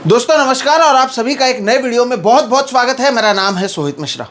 दोस्तों नमस्कार और आप सभी का एक नए वीडियो में बहुत बहुत स्वागत है। मेरा नाम है सोहित मिश्रा।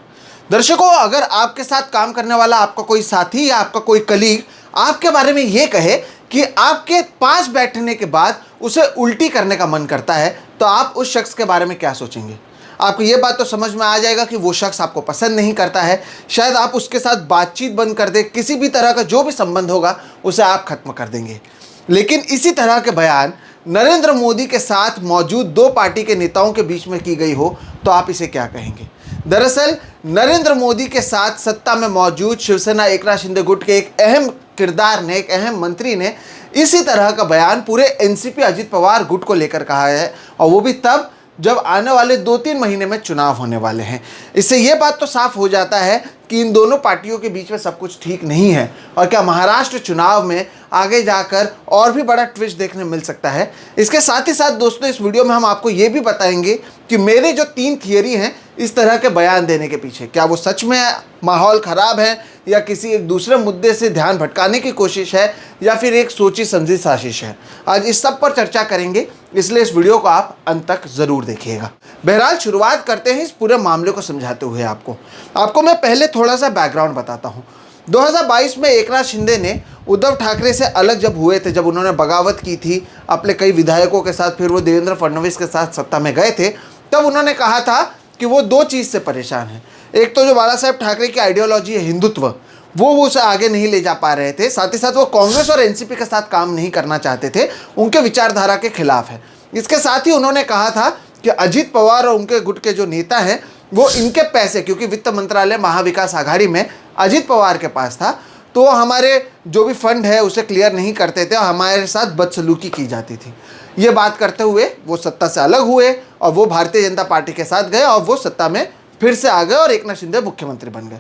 दर्शकों, अगर आपके साथ काम करने वाला आपका कोई साथी या आपका कोई कलीग आपके बारे में ये कहे कि आपके पास बैठने के बाद उसे उल्टी करने का मन करता है, तो आप उस शख्स के बारे में क्या सोचेंगे? आपको ये बात तो समझ में आ जाएगा कि वो शख्स आपको पसंद नहीं करता है। शायद आप उसके साथ बातचीत बंद कर दें, किसी भी तरह का जो भी संबंध होगा उसे आप खत्म कर देंगे। लेकिन इसी तरह के बयान नरेंद्र मोदी के साथ मौजूद दो पार्टी के नेताओं के बीच में की गई हो तो आप इसे क्या कहेंगे? दरअसल नरेंद्र मोदी के साथ सत्ता में मौजूद शिवसेना एकनाथ शिंदे गुट के एक अहम किरदार ने, एक अहम मंत्री ने इसी तरह का बयान पूरे एनसीपी अजित पवार गुट को लेकर कहा है, और वो भी तब जब आने वाले 2-3 महीने में चुनाव होने वाले हैं। इससे ये बात तो साफ हो जाता है कि इन दोनों पार्टियों के बीच में सब कुछ ठीक नहीं है, और क्या महाराष्ट्र चुनाव में आगे जाकर और भी बड़ा ट्विस्ट देखने मिल सकता है। इसके साथ ही साथ दोस्तों, इस वीडियो में हम आपको ये भी बताएंगे कि मेरे जो 3 थियरी हैं इस तरह के बयान देने के पीछे, क्या वो सच में माहौल ख़राब है या किसी एक दूसरे मुद्दे से ध्यान भटकाने की कोशिश है या फिर एक सोची समझी साजिश है। आज इस सब पर चर्चा करेंगे, इसलिए इस वीडियो को आप अंत तक ज़रूर देखिएगा। बहरहाल शुरुआत करते हैं इस पूरे मामले को समझाते हुए। आपको मैं पहले थोड़ा सा बैकग्राउंड बताता हूँ। 2022 में एकनाथ शिंदे ने उद्धव ठाकरे से अलग जब हुए थे, जब उन्होंने बगावत की थी अपने कई विधायकों के साथ, फिर वो देवेंद्र फडणवीस के साथ सत्ता में गए थे, तब उन्होंने कहा था कि वो 2 चीज़ से परेशान हैं। एक तो जो बाला साहेब ठाकरे की आइडियोलॉजी है हिंदुत्व, वो उसे आगे नहीं ले जा पा रहे थे। साथ ही साथ वो कांग्रेस और एनसीपी के साथ काम नहीं करना चाहते थे, उनके विचारधारा के खिलाफ है। इसके साथ ही उन्होंने कहा था कि अजित पवार और उनके गुट के जो नेता हैं वो इनके पैसे, क्योंकि वित्त मंत्रालय महाविकास आघाड़ी में अजित पवार के पास था, तो हमारे जो भी फंड है उसे क्लियर नहीं करते थे और हमारे साथ बदसलूकी की जाती थी। ये बात करते हुए वो सत्ता से अलग हुए और वो भारतीय जनता पार्टी के साथ गए और वो सत्ता में फिर से आ गए और एकनाथ शिंदे मुख्यमंत्री बन गए।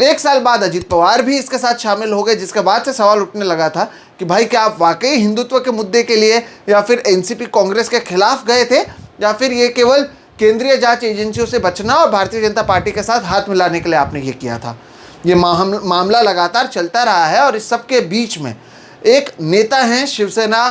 1 साल बाद अजित पवार भी इसके साथ शामिल हो गए, जिसके बाद से सवाल उठने लगा था कि भाई क्या आप वाकई हिंदुत्व के मुद्दे के लिए या फिर एनसीपी कांग्रेस के खिलाफ गए थे, या फिर ये केवल केंद्रीय जांच एजेंसियों से बचना और भारतीय जनता पार्टी के साथ हाथ मिलाने के लिए आपने ये किया था। ये मामला लगातार चलता रहा है और इस सब के बीच में एक नेता हैं शिवसेना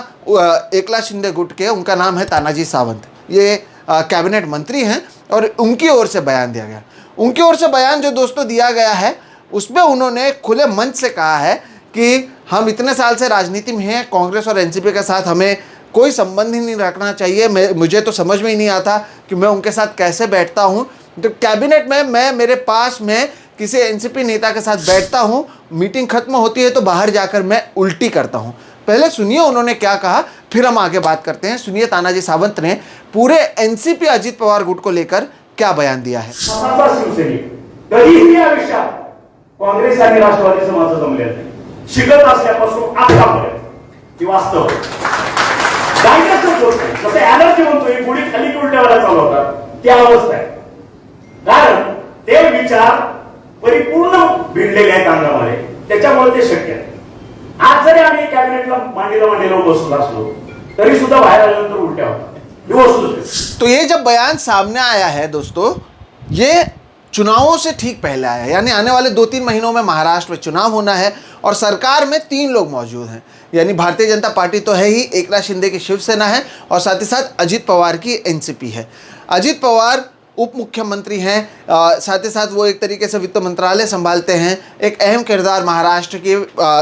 एकनाथ शिंदे गुट के, उनका नाम है तानाजी सावंत। ये कैबिनेट मंत्री हैं और उनकी ओर से बयान दिया गया। उनकी ओर से बयान जो दोस्तों दिया गया है उसमें उन्होंने खुले मंच से कहा है कि हम इतने साल से राजनीति में हैं, कांग्रेस और एनसीपी के साथ हमें कोई संबंध ही नहीं रखना चाहिए। मुझे तो समझ में ही नहीं आता कि मैं उनके साथ कैसे बैठता हूँ। तो कैबिनेट में मैं मेरे पास में किसी एनसीपी नेता के साथ बैठता हूँ, मीटिंग खत्म होती है तो बाहर जाकर मैं उल्टी करता हूँ। पहले सुनिए उन्होंने क्या कहा, फिर हम आगे बात करते हैं। सुनिए तानाजी सावंत ने पूरे एनसीपी अजित पवार गुट को लेकर क्या बयान दिया है। कधीही आयुष्यात काँग्रेस आणि राष्ट्रवादीचं माझं जमलेलं नाही। शिकत असल्यापासून आतापर्यंत ही वास्तव डायग्नोसिस होत नाही। जसं ॲलर्जी म्हणतोय, गुढी खाली उलट्यावर चालवतात, ती अवस्था आहे। कारण ते विचार परिपूर्ण भिडलेले आहेत अंगामध्ये, त्याच्यामुळे ते शक्य आहे। आज जरी आम्ही कॅबिनेटला मांडीला बसलो असलो तरी सुद्धा बाहेर आल्यानंतर उलट्या होतात। तो ये जब बयान सामने आया है दोस्तों, ये चुनावों से ठीक पहले आया है। यानी आने वाले 2-3 महीनों में महाराष्ट्र में चुनाव होना है और सरकार में 3 लोग मौजूद हैं। यानी भारतीय जनता पार्टी तो है ही, एकनाथ शिंदे की शिवसेना है और साथ ही साथ अजित पवार की एनसीपी है। अजित पवार उप मुख्यमंत्री हैं, साथ ही साथ वो एक तरीके से वित्त मंत्रालय संभालते हैं। एक अहम किरदार महाराष्ट्र की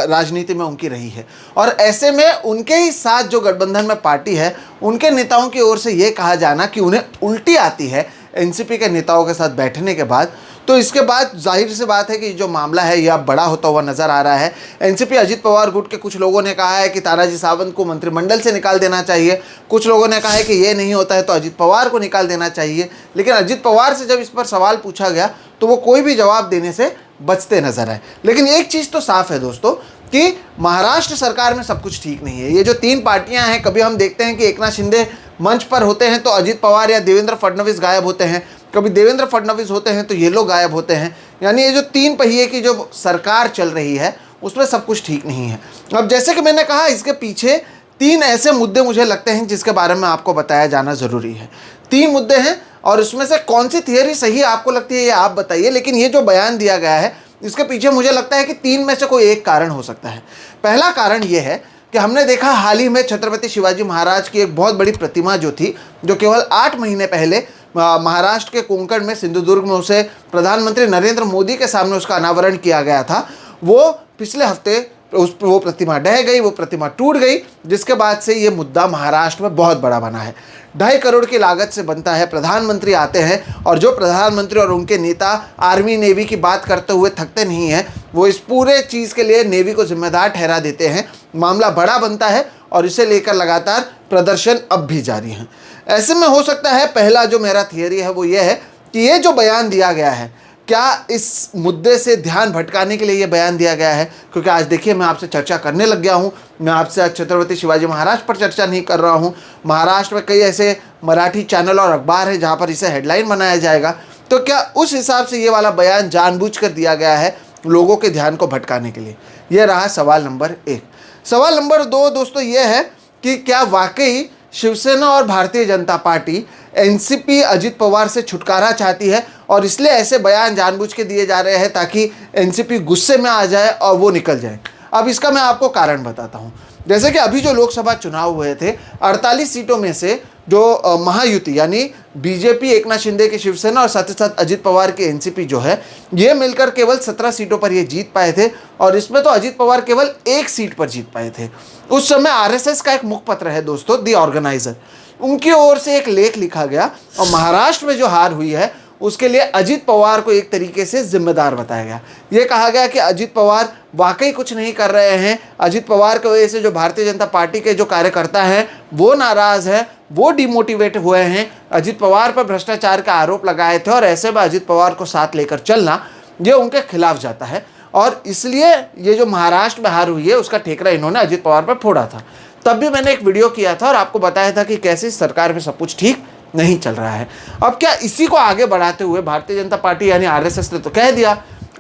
राजनीति में उनकी रही है, और ऐसे में उनके ही साथ जो गठबंधन में पार्टी है, उनके नेताओं की ओर से ये कहा जाना कि उन्हें उल्टी आती है एनसीपी के नेताओं के साथ बैठने के बाद, तो इसके बाद जाहिर सी बात है कि जो मामला है यह अब बड़ा होता हुआ नजर आ रहा है। एनसीपी अजित पवार गुट के कुछ लोगों ने कहा है कि तानाजी सावंत को मंत्रिमंडल से निकाल देना चाहिए, कुछ लोगों ने कहा है कि ये नहीं होता है तो अजित पवार को निकाल देना चाहिए। लेकिन अजित पवार से जब इस पर सवाल पूछा गया तो वो कोई भी जवाब देने से बचते नजर आए। लेकिन एक चीज़ तो साफ है दोस्तों कि महाराष्ट्र सरकार में सब कुछ ठीक नहीं है। ये जो 3 पार्टियां हैं, कभी हम देखते हैं कि एकनाथ शिंदे मंच पर होते हैं तो अजित पवार या देवेंद्र फडणवीस गायब होते हैं, कभी देवेंद्र फडणवीस होते हैं तो ये लोग गायब होते हैं। यानी ये जो 3 पहिए की जो सरकार चल रही है उसमें सब कुछ ठीक नहीं है। अब जैसे कि मैंने कहा, इसके पीछे 3 ऐसे मुद्दे मुझे लगते हैं जिसके बारे में आपको बताया जाना ज़रूरी है। 3 मुद्दे हैं और उसमें से कौन सी थियरी सही आपको लगती है ये आप बताइए। लेकिन ये जो बयान दिया गया है इसके पीछे मुझे लगता है कि 3 में से कोई एक कारण हो सकता है। पहला कारण ये है कि हमने देखा हाल ही में छत्रपति शिवाजी महाराज की एक बहुत बड़ी प्रतिमा जो थी, जो केवल 8 महीने पहले महाराष्ट्र के कोंकण में सिंधुदुर्ग में उसे प्रधानमंत्री नरेंद्र मोदी के सामने उसका अनावरण किया गया था, वो पिछले हफ्ते वो प्रतिमा ढह गई, वो प्रतिमा टूट गई, जिसके बाद से ये मुद्दा महाराष्ट्र में बहुत बड़ा बना है। 2.5 करोड़ की लागत से बनता है, प्रधानमंत्री आते हैं और जो प्रधानमंत्री और उनके नेता आर्मी नेवी की बात करते हुए थकते नहीं हैं, वो इस पूरे चीज़ के लिए नेवी को जिम्मेदार ठहरा देते हैं। मामला बड़ा बनता है और इसे लेकर लगातार प्रदर्शन अब भी जारी हैं। ऐसे में हो सकता है, पहला जो मेरा थियरी है वो ये है कि ये जो बयान दिया गया है, क्या इस मुद्दे से ध्यान भटकाने के लिए ये बयान दिया गया है? क्योंकि आज देखिए मैं आपसे चर्चा करने लग गया हूँ, मैं आपसे आज छत्रपति शिवाजी महाराज पर चर्चा नहीं कर रहा हूँ। महाराष्ट्र में कई ऐसे मराठी चैनल और अखबार है जहाँ पर इसे हेडलाइन बनाया जाएगा, तो क्या उस हिसाब से ये वाला बयान जानबूझकर दिया गया है लोगों के ध्यान को भटकाने के लिए? यह रहा सवाल नंबर 1। सवाल नंबर 2 दोस्तों ये है कि क्या वाकई शिवसेना और भारतीय जनता पार्टी एनसीपी अजित पवार से छुटकारा चाहती है और इसलिए ऐसे बयान जानबूझ के दिए जा रहे हैं ताकि एनसीपी गुस्से में आ जाए और वो निकल जाए? अब इसका मैं आपको कारण बताता हूँ। जैसे कि अभी जो लोकसभा चुनाव हुए थे, 48 सीटों में से जो महायुति यानी बीजेपी, एकनाथ शिंदे की शिवसेना और साथ ही साथ अजित पवार की एनसीपी जो है, ये मिलकर केवल 17 सीटों पर ये जीत पाए थे और इसमें तो अजित पवार केवल 1 सीट पर जीत पाए थे। उस समय आरएसएस का एक मुखपत्र है दोस्तों, दी ऑर्गेनाइजर, उनकी ओर से एक लेख लिखा गया और महाराष्ट्र में जो हार हुई है उसके लिए अजित पवार को एक तरीके से जिम्मेदार बताया गया। ये कहा गया कि अजित पवार वाकई कुछ नहीं कर रहे हैं, अजित पवार की वजह से जो भारतीय जनता पार्टी के जो कार्यकर्ता हैं वो नाराज़ हैं, वो डिमोटिवेट हुए हैं, अजित पवार पर भ्रष्टाचार का आरोप लगाए थे और ऐसे में अजित पवार को साथ लेकर चलना ये उनके खिलाफ जाता है और इसलिए ये जो महाराष्ट्र में हार हुई है उसका ठेकरा इन्होंने अजित पवार पर फोड़ा था। तब भी मैंने एक वीडियो किया था और आपको बताया था कि कैसे सरकार में सब कुछ ठीक नहीं चल रहा है। अब क्या इसी को आगे बढ़ाते हुए भारतीय जनता पार्टी यानी आरएसएस ने तो कह दिया,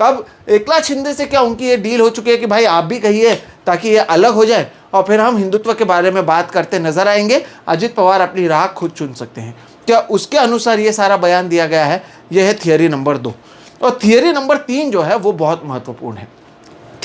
अब एकनाथ शिंदे से क्या उनकी ये डील हो चुकी है कि भाई आप भी कहिए ताकि ये अलग हो जाए और फिर हम हिंदुत्व के बारे में बात करते नजर आएंगे, अजित पवार अपनी राह खुद चुन सकते हैं। क्या उसके अनुसार ये सारा बयान दिया गया है? यह है थियरी नंबर 2। और थियरी नंबर 3 जो है वो बहुत महत्वपूर्ण है।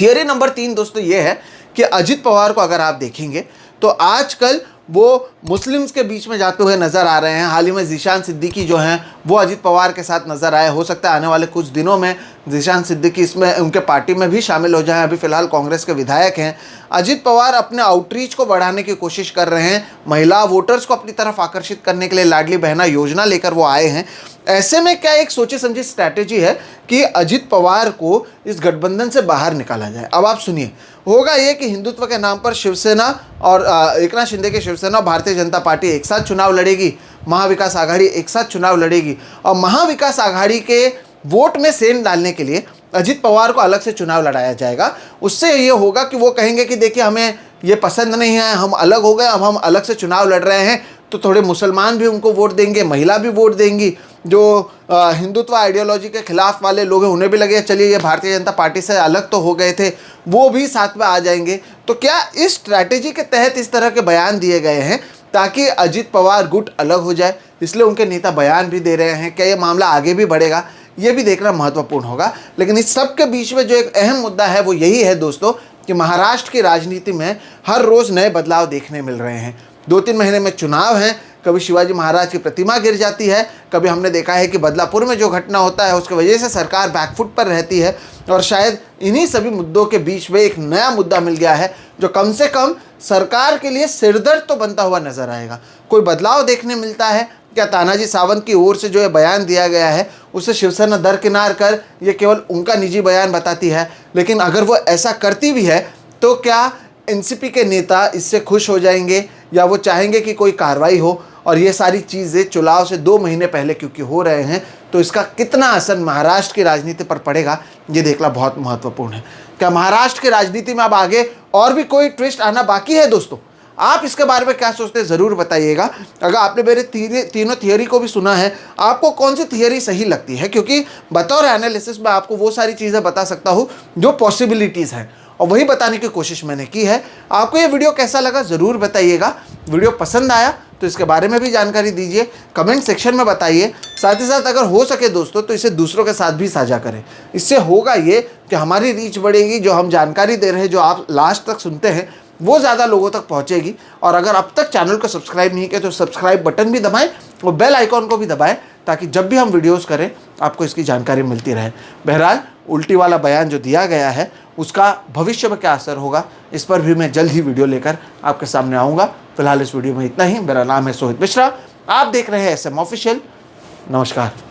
थियरी नंबर 3 दोस्तों ये है कि अजित पवार को अगर आप देखेंगे तो आजकल वो मुस्लिम्स के बीच में जाते हुए नज़र आ रहे हैं। हाल ही में ज़ीशान सिद्दीकी जो हैं वो अजित पवार के साथ नज़र आए। हो सकता है आने वाले कुछ दिनों में ज़ीशान सिद्दीकी इसमें उनके पार्टी में भी शामिल हो जाएं। अभी फ़िलहाल कांग्रेस के विधायक हैं। अजित पवार अपने आउटरीच को बढ़ाने की कोशिश कर रहे हैं, महिला वोटर्स को अपनी तरफ आकर्षित करने के लिए लाडली बहना योजना लेकर वो आए हैं। ऐसे में क्या एक सोची समझी स्ट्रैटेजी है कि अजित पवार को इस गठबंधन से बाहर निकाला जाए। अब आप सुनिए, होगा ये कि हिंदुत्व के नाम पर शिवसेना और एकनाथ शिंदे की शिवसेना और भारतीय जनता पार्टी एक साथ चुनाव लड़ेगी, महाविकास आघाड़ी एक साथ चुनाव लड़ेगी और महाविकास आघाड़ी के वोट में सेंध डालने के लिए अजित पवार को अलग से चुनाव लड़ाया जाएगा। उससे ये होगा कि वो कहेंगे कि देखिए हमें ये पसंद नहीं है, हम अलग हो गए, अब हम अलग से चुनाव लड़ रहे हैं, तो थोड़े मुसलमान भी उनको वोट देंगे, महिला भी वोट देंगी, जो हिंदुत्व आइडियोलॉजी के खिलाफ वाले लोग हैं उन्हें भी लगे चलिए ये भारतीय जनता पार्टी से अलग तो हो गए थे, वो भी साथ में आ जाएंगे। तो क्या इस स्ट्रैटेजी के तहत इस तरह के बयान दिए गए हैं ताकि अजित पवार गुट अलग हो जाए, इसलिए उनके नेता बयान भी दे रहे हैं? क्या ये मामला आगे भी बढ़ेगा, ये भी देखना महत्वपूर्ण होगा। लेकिन इस सब के बीच में जो एक अहम मुद्दा है वो यही है दोस्तों कि महाराष्ट्र की राजनीति में हर रोज़ नए बदलाव देखने मिल रहे हैं। 2-3 महीने में चुनाव हैं, कभी शिवाजी महाराज की प्रतिमा गिर जाती है, कभी हमने देखा है कि बदलापुर में जो घटना होता है उसकी वजह से सरकार बैकफुट पर रहती है और शायद इन्हीं सभी मुद्दों के बीच में एक नया मुद्दा मिल गया है जो कम से कम सरकार के लिए सिरदर्द तो बनता हुआ नजर आएगा। कोई बदलाव देखने मिलता है क्या? तानाजी सावंत की ओर से जो ये बयान दिया गया है उसे शिवसेना दरकिनार कर ये केवल उनका निजी बयान बताती है, लेकिन अगर वो ऐसा करती भी है तो क्या एनसीपी के नेता इससे खुश हो जाएंगे या वो चाहेंगे कि कोई कार्रवाई हो? और ये सारी चीज़ें चुनाव से 2 महीने पहले क्योंकि हो रहे हैं तो इसका कितना असर महाराष्ट्र की राजनीति पर पड़ेगा ये देखना बहुत महत्वपूर्ण है। क्या महाराष्ट्र की राजनीति में अब आगे और भी कोई ट्विस्ट आना बाकी है दोस्तों? आप इसके बारे में क्या सोचते हैं ज़रूर बताइएगा। अगर आपने मेरे तीनों थियरी को भी सुना है, आपको कौन सी थियरी सही लगती है? क्योंकि बतौर एनालिसिस में आपको वो सारी चीज़ें बता सकता हूँ जो पॉसिबिलिटीज़ हैं और वही बताने की कोशिश मैंने की है। आपको ये वीडियो कैसा लगा ज़रूर बताइएगा। वीडियो पसंद आया तो इसके बारे में भी जानकारी दीजिए, कमेंट सेक्शन में बताइए। साथ ही साथ अगर हो सके दोस्तों तो इसे दूसरों के साथ भी साझा करें। इससे होगा ये कि हमारी रीच बढ़ेगी, जो हम जानकारी दे रहे हैं, जो आप लास्ट तक सुनते हैं, वो ज़्यादा लोगों तक पहुँचेगी। और अगर अब तक चैनल को सब्सक्राइब नहीं किया तो सब्सक्राइब बटन भी दबाएं और बेल आइकॉन को भी दबाएं, ताकि जब भी हम वीडियोस करें आपको इसकी जानकारी मिलती रहे। बहरहाल उल्टी वाला बयान जो दिया गया है उसका भविष्य में क्या असर होगा, इस पर भी मैं जल्द ही वीडियो लेकर आपके सामने आऊँगा। फिलहाल इस वीडियो में इतना ही। मेरा नाम है सोहित मिश्रा, आप देख रहे हैं SM ऑफिशियल। नमस्कार।